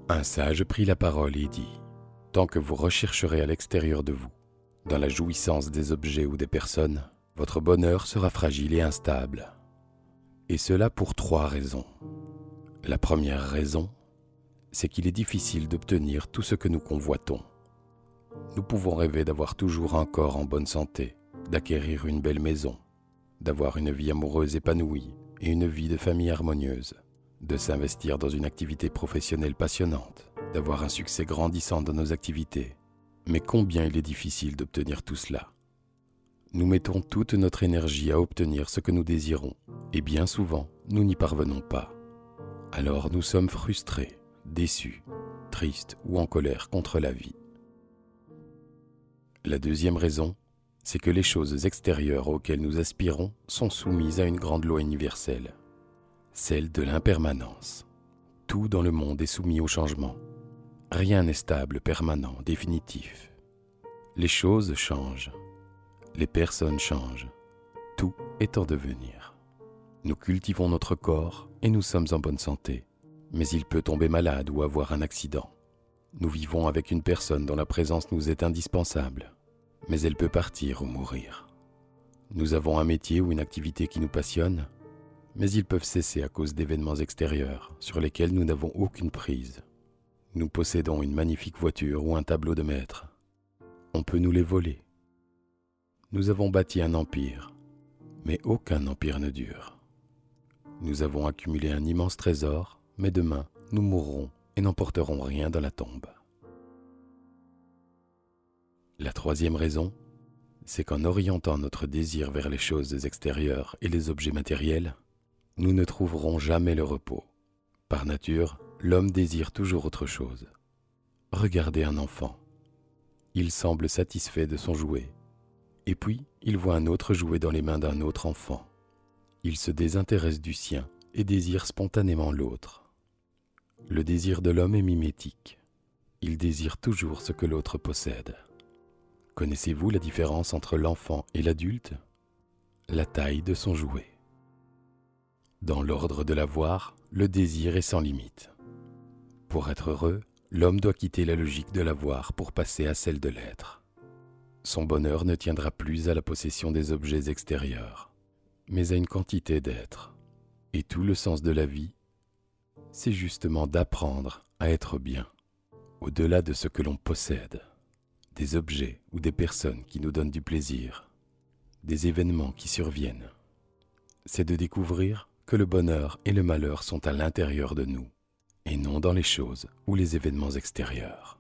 Un sage prit la parole et dit : « Tant que vous rechercherez à l'extérieur de vous, dans la jouissance des objets ou des personnes, votre bonheur sera fragile et instable. Et cela pour 3 raisons. La première raison, c'est qu'il est difficile d'obtenir tout ce que nous convoitons. Nous pouvons rêver d'avoir toujours un corps en bonne santé, d'acquérir une belle maison, d'avoir une vie amoureuse épanouie et une vie de famille harmonieuse, de s'investir dans une activité professionnelle passionnante, d'avoir un succès grandissant dans nos activités. Mais combien il est difficile d'obtenir tout cela. Nous mettons toute notre énergie à obtenir ce que nous désirons, et bien souvent, nous n'y parvenons pas. Alors nous sommes frustrés, déçus, tristes ou en colère contre la vie. La deuxième raison, c'est que les choses extérieures auxquelles nous aspirons sont soumises à une grande loi universelle, celle de l'impermanence. Tout dans le monde est soumis au changement. Rien n'est stable, permanent, définitif. Les choses changent, les personnes changent, tout est en devenir. Nous cultivons notre corps et nous sommes en bonne santé, mais il peut tomber malade ou avoir un accident. Nous vivons avec une personne dont la présence nous est indispensable, mais elle peut partir ou mourir. Nous avons un métier ou une activité qui nous passionne, mais ils peuvent cesser à cause d'événements extérieurs sur lesquels nous n'avons aucune prise. Nous possédons une magnifique voiture ou un tableau de maître. On peut nous les voler. Nous avons bâti un empire, mais aucun empire ne dure. Nous avons accumulé un immense trésor, mais demain, nous mourrons et n'emporterons rien dans la tombe. La troisième raison, c'est qu'en orientant notre désir vers les choses extérieures et les objets matériels, nous ne trouverons jamais le repos. Par nature, l'homme désire toujours autre chose. Regardez un enfant. Il semble satisfait de son jouet. Et puis, il voit un autre jouet dans les mains d'un autre enfant. Il se désintéresse du sien et désire spontanément l'autre. Le désir de l'homme est mimétique. Il désire toujours ce que l'autre possède. Connaissez-vous la différence entre l'enfant et l'adulte ? La taille de son jouet. Dans l'ordre de l'avoir, le désir est sans limite. Pour être heureux, l'homme doit quitter la logique de l'avoir pour passer à celle de l'être. Son bonheur ne tiendra plus à la possession des objets extérieurs, mais à une quantité d'être. Et tout le sens de la vie, c'est justement d'apprendre à être bien, au-delà de ce que l'on possède, des objets ou des personnes qui nous donnent du plaisir, des événements qui surviennent. C'est de découvrir que le bonheur et le malheur sont à l'intérieur de nous, et non dans les choses ou les événements extérieurs.